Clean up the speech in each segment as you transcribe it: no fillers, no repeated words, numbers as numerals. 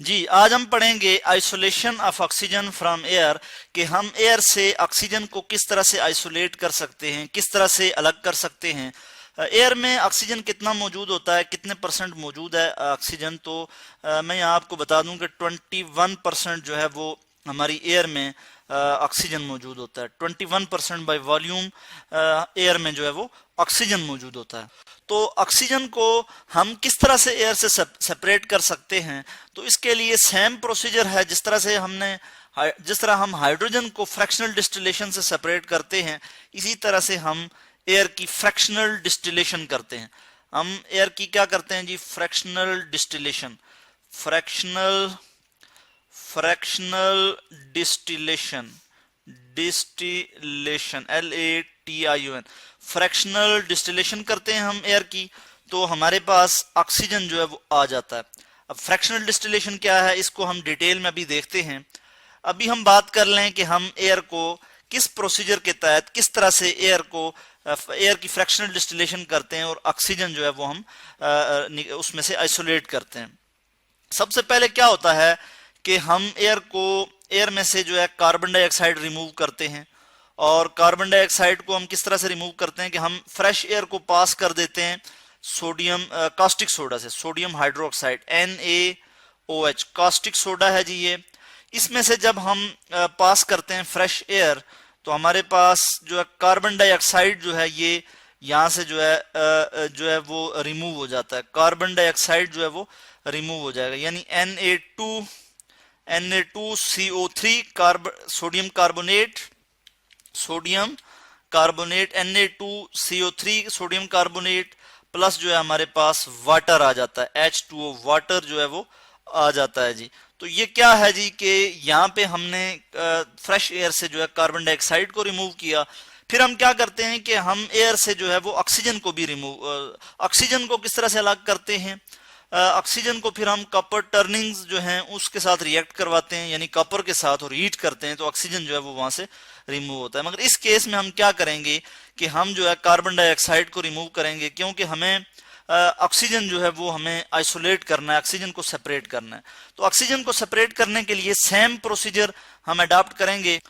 जी, आज हम पढ़ेंगे isolation of oxygen from air, कि हम एयर से ऑक्सीजन को किस तरह से आइसोलेट कर सकते हैं, किस तरह से अलग कर सकते हैं। एयर में ऑक्सीजन कितना मौजूद होता है, कितने परसेंट मौजूद है ऑक्सीजन, तो मैं यहाँ आपको बता दूं कि 21% जो है वो हमारी एयर में ऑक्सीजन मौजूद होता है। 21% बाई वॉल्यूम एयर में जो है वो ऑक्सीजन मौजूद होता है। तो ऑक्सीजन को हम किस तरह से एयर से सेपरेट कर सकते हैं, तो इसके लिए सेम प्रोसीजर है जिस तरह हम हाइड्रोजन को फ्रैक्शनल डिस्टिलेशन से सेपरेट करते हैं, इसी तरह से हम एयर की फ्रैक्शनल डिस्टिलेशन करते हैं। हम एयर की क्या करते हैं जी, fractional distillation, fractional fractional distillation, distillation LATION, fractional distillation करते हैं हम एयर की, तो हमारे पास ऑक्सीजन जो है वो आ जाता है। अब फ्रैक्शनल डिस्टिलेशन क्या है, इसको हम डिटेल में अभी देखते हैं। अभी हम बात कर लें कि हम एयर को किस प्रोसीजर के तहत किस तरह से एयर की फ्रैक्शनल डिस्टिलेशन करते हैं और ऑक्सीजन जो है वो हम उसमें से आइसोलेट करते हैं। सबसे पहले क्या होता है कि हम एयर में से जो है कार्बन डाइऑक्साइड रिमूव करते हैं, और कार्बन डाइऑक्साइड को हम किस तरह से रिमूव करते हैं कि हम फ्रेश एयर को पास कर देते हैं सोडियम कास्टिक सोडा से, sodium hydroxide NaOH caustic soda है जी ये। इसमें से जब हम पास करते हैं फ्रेश एयर, तो हमारे पास जो है कार्बन डाइऑक्साइड जो है ये यहाँ से जो है वो रिमूव हो जाता है। कार्बन डाइऑक्साइड जो है वो रिमूव हो जाएगा, यानी Na2CO3 sodium carbonate Na2CO3 sodium carbonate plus जो है हमारे पास वाटर आ जाता है, H2O वाटर जो है वो आ जाता है जी। तो ये क्या है जी कि यहाँ पे हमने फ्रेश एयर से जो है कार्बन डाइऑक्साइड को रिमूव किया। फिर हम क्या करते हैं कि हम एयर से जो है वो ऑक्सीजन को भी ऑक्सीजन को किस तरह से अलग करते हैं, ऑक्सीजन को फिर हम कॉपर टर्निंग्स जो हैं उसके साथ रिएक्ट करवाते हैं, यानी कॉपर के साथ, और हीट करते हैं, तो ऑक्सीजन जो है वो वहां से रिमूव होता है। मगर इस केस में हम क्या करेंगे कि हम जो है कार्बन डाइऑक्साइड को रिमूव करेंगे, क्योंकि हमें ऑक्सीजन जो है वो हमें आइसोलेट करना है, ऑक्सीजन को सेपरेट करना है। तो ऑक्सीजन को सेपरेट करने के लिए सेम प्रोसीजर हम अडॉप्ट करेंगे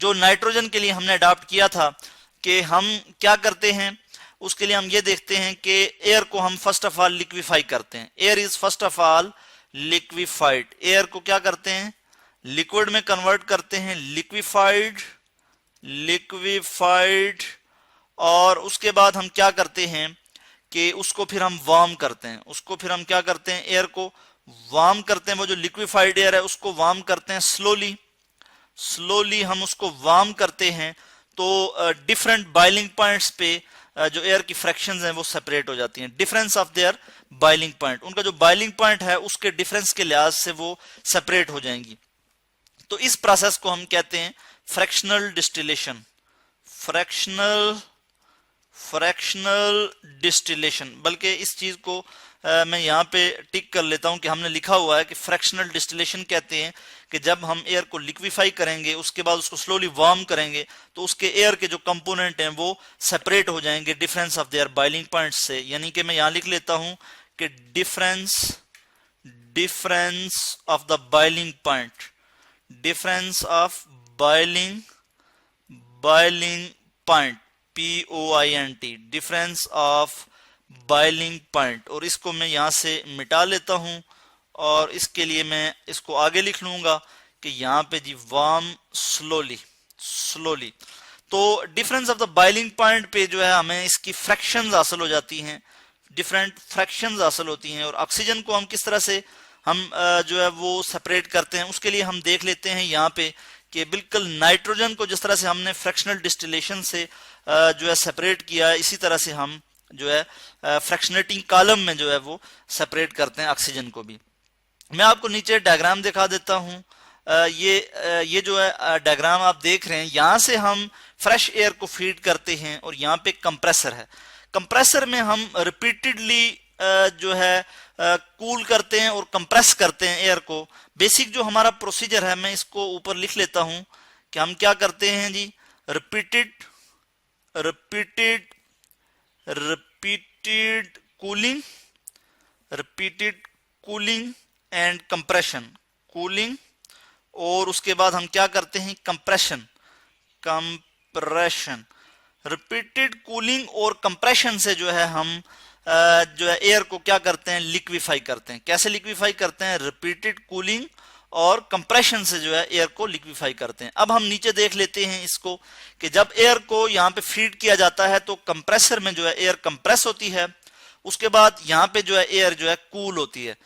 जो नाइट्रोजन के लिए हमने अडॉप्ट किया था। कि हम क्या करते हैं, उसके लिए हम ये देखते हैं कि एयर को हम फर्स्ट ऑफ ऑल लिक्विफाई करते हैं। Air is first of all liquefied. Air को क्या करते हैं, लिक्विड में कन्वर्ट करते हैं, लिक्विफाइड। और उसके बाद हम क्या करते हैं कि उसको फिर हम वार्म करते हैं, एयर को वार्म करते हैं। वो जो लिक्विफाइड एयर है उसको वार्म करते हैं स्लोली हम उसको वार्म करते हैं। तो डिफरेंट बॉइलिंग पॉइंट्स पे जो एयर की फ्रैक्शंस हैं वो सेपरेट हो जाती हैं। Difference of their boiling point, उनका जो बॉइलिंग पॉइंट है उसके डिफरेंस के लिहाज से वो सेपरेट हो जाएंगी। तो इस प्रोसेस को हम कहते हैं फ्रैक्शनल डिस्टिलेशन, फ्रैक्शनल डिस्टिलेशन। बल्कि इस चीज को मैं यहाँ पे टिक कर लेता हूं कि हमने लिखा हुआ है कि फ्रैक्शनल डिस्टिलेशन कहते हैं कि जब हम एयर को लिक्विफाई करेंगे, उसके बाद उसको स्लोली वार्म करेंगे, तो उसके एयर के जो कंपोनेंट हैं वो सेपरेट हो जाएंगे difference of their boiling point से। यानी कि मैं यहाँ लिख लेता हूं कि difference of the boiling point, difference of boiling point, POINT, difference of boiling point. और इसको मैं यहां से मिटा लेता हूं, और इसके लिए मैं इसको आगे लिख लूंगा कि यहां पे जी वार्म स्लोली। तो difference of the boiling point पे जो है हमें इसकी फ्रैक्शंस हासिल हो जाती हैं, डिफरेंट फ्रैक्शंस हासिल होती हैं। और ऑक्सीजन को हम किस तरह से हम जो है वो सेपरेट करते हैं, उसके लिए हम देख लेते हैं यहाँ पे कि बिल्कुल नाइट्रोजन को जिस तरह से हमने फ्रैक्शनल डिस्टिलेशन से जो है सेपरेट किया, इसी तरह से हम जो है फ्रैक्शनेटिंग कॉलम में जो है वो सेपरेट करते हैं ऑक्सीजन को भी। मैं आपको नीचे डायग्राम दिखा देता हूं। ये जो है डायग्राम आप देख रहे हैं, यहां से हम फ्रेश एयर को फीड करते हैं, और यहाँ पे कंप्रेसर है। कंप्रेसर में हम रिपीटेडली जो है कूल करते हैं और कंप्रेस करते हैं एयर को। बेसिक जो हमारा प्रोसीजर है, मैं इसको ऊपर लिख लेता हूं कि हम क्या करते हैं जी, repeated cooling and compression, cooling, और उसके बाद हम क्या करते हैं, कंप्रेशन। रिपीटेड कूलिंग और कंप्रेशन से जो है हम जो है एयर को क्या करते हैं, लिक्विफाई करते हैं। कैसे लिक्विफाई करते हैं, रिपीटेड कूलिंग और कंप्रेशन से जो है एयर को लिक्विफाई करते हैं। अब हम नीचे देख लेते हैं इसको कि जब एयर को यहाँ पे फीड किया जाता है तो कंप्रेसर में जो है एयर कंप्रेस होती है, उसके बाद यहाँ पे जो है एयर जो है कूल होती है।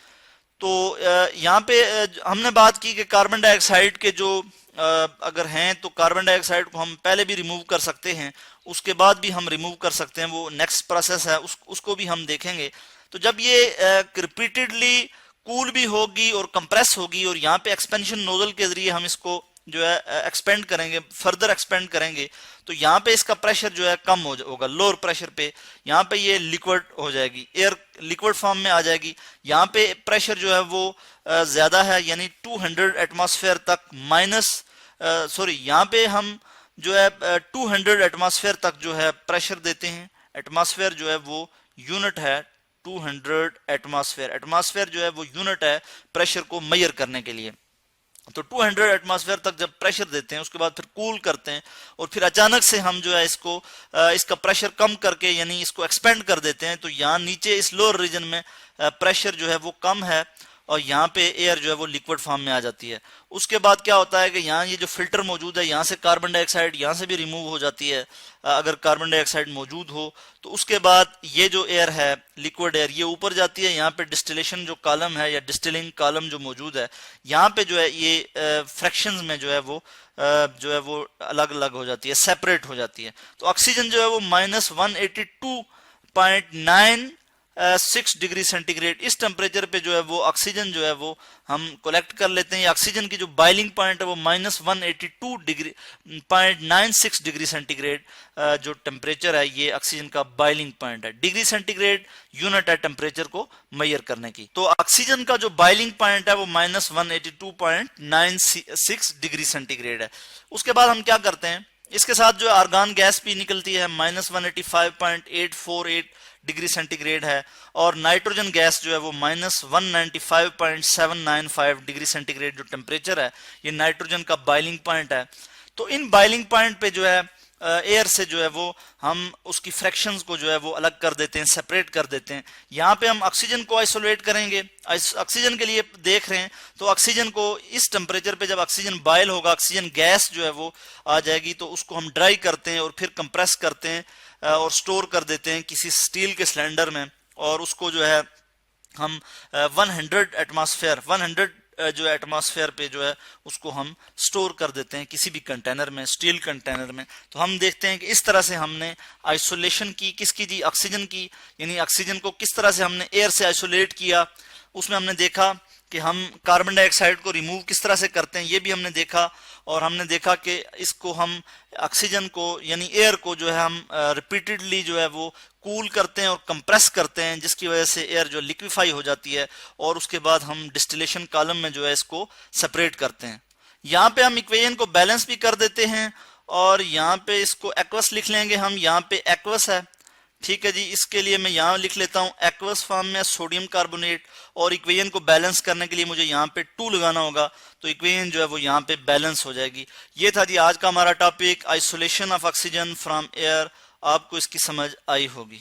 तो यहाँ पे हमने बात की कि कार्बन डाइऑक्साइड के जो अगर हैं तो कार्बन डाइऑक्साइड को हम पहले भी रिमूव कर सकते हैं, उसके बाद भी हम रिमूव कर सकते हैं, वो नेक्स्ट प्रोसेस है, उसको भी हम देखेंगे। तो जब ये रिपीटेडली कूल भी होगी और कंप्रेस होगी और यहाँ पे एक्सपेंशन नोजल के जरिए हम इसको जो है एक्सपेंड करेंगे, फर्दर एक्सपेंड करेंगे, तो यहाँ पे इसका प्रेशर जो है कम होगा, लोअर प्रेशर पे यहाँ पे ये लिक्विड हो जाएगी, एयर लिक्विड फॉर्म में आ जाएगी। यहाँ पे प्रेशर जो है वो ज्यादा है, यानी 200 एटमॉस्फेयर तक यहाँ पे हम जो है 200 एटमॉस्फेयर तक जो है प्रेशर देते हैं। एटमॉस्फेयर जो है वो यूनिट है 200 एटमॉस्फेयर। एटमॉस्फेयर जो है वो यूनिट है प्रेशर को मेजर करने के लिए। तो 200 एटमॉस्फेयर तक जब प्रेशर देते हैं उसके बाद फिर कूल करते हैं और फिर अचानक से हम जो है इसका प्रेशर कम करके यानी इसको एक्सपेंड कर देते हैं। तो यहाँ नीचे इस लोअर रीजन में प्रेशर जो है वो कम है और यहाँ पे एयर जो है वो लिक्विड फॉर्म में आ जाती है। उसके बाद क्या होता है कि यहाँ ये जो फिल्टर मौजूद है, यहाँ से कार्बन डाइऑक्साइड यहाँ से भी रिमूव हो जाती है अगर कार्बन डाइऑक्साइड मौजूद हो। तो उसके बाद ये जो एयर है लिक्विड एयर, ये ऊपर जाती है। यहाँ पे डिस्टिलेशन जो कॉलम है या डिस्टिलिंग कॉलम जो मौजूद है, यहाँ पे जो है ये फ्रैक्शंस में जो है वो अलग अलग हो जाती है, सेपरेट हो जाती है। तो ऑक्सीजन जो है वो -182.96 डिग्री सेंटीग्रेड इस टेम्परेचर पे जो है वो ऑक्सीजन जो है वो हम कलेक्ट कर लेते हैं। ऑक्सीजन की जो बॉइलिंग पॉइंट है वो -182.96 डिग्री सेंटीग्रेड जो टेम्परेचर है, ये ऑक्सीजन का बॉइलिंग पॉइंट है। डिग्री सेंटीग्रेड यूनिट है टेम्परेचर को मेजर करने की। तो ऑक्सीजन का जो बॉइलिंग पॉइंट है वो -182.96 डिग्री सेंटीग्रेड है। उसके बाद हम क्या करते हैं, इसके साथ जो आर्गन गैस भी निकलती है -185.848 डिग्री सेंटीग्रेड है, और नाइट्रोजन गैस जो है वो -195.795 डिग्री सेंटीग्रेड जो टेम्परेचर है, ये नाइट्रोजन का बॉइलिंग पॉइंट है। तो इन बॉइलिंग पॉइंट पे जो है एयर से जो है वो हम उसकी फ्रैक्शंस को जो है वो अलग कर देते हैं, सेपरेट कर देते हैं। यहाँ पे हम ऑक्सीजन को आइसोलेट करेंगे। ऑक्सीजन के लिए देख रहे हैं तो ऑक्सीजन को इस टेम्परेचर पे जब ऑक्सीजन बॉयल होगा, ऑक्सीजन गैस जो है वो आ जाएगी, तो उसको हम ड्राई करते हैं और फिर कंप्रेस करते हैं और स्टोर कर देते हैं किसी स्टील के सिलेंडर में, और उसको जो है हम 100 एटमॉस्फेयर पे जो है उसको हम स्टोर कर देते हैं किसी भी कंटेनर में, स्टील कंटेनर में। तो हम देखते हैं कि इस तरह से हमने आइसोलेशन की, किसकी जी, ऑक्सीजन की, यानी ऑक्सीजन को किस तरह से हमने एयर से आइसोलेट किया। उसमें हमने देखा कि हम कार्बन डाइऑक्साइड को रिमूव किस तरह से करते हैं, ये भी हमने देखा। और हमने देखा कि इसको हम ऑक्सीजन को यानी एयर को जो है हम रिपीटेडली जो है वो कूल करते हैं और कंप्रेस करते हैं, जिसकी वजह से एयर जो लिक्विफाई हो जाती है, और उसके बाद हम डिस्टिलेशन कॉलम में जो है इसको सेपरेट करते हैं। यहाँ पे हम इक्वेशन को बैलेंस भी कर देते हैं और यहाँ पे इसको एक्वस लिख लेंगे हम। यहाँ पे एक्वस है, ठीक है जी। इसके लिए मैं यहाँ लिख लेता हूँ एक्वस फॉर्म में सोडियम कार्बोनेट, और इक्वेशन को बैलेंस करने के लिए मुझे यहाँ पे 2 लगाना होगा, तो इक्वेशन जो है वो यहाँ पे बैलेंस हो जाएगी। ये था जी आज का हमारा topic, isolation of oxygen from air. आपको इसकी समझ आई होगी।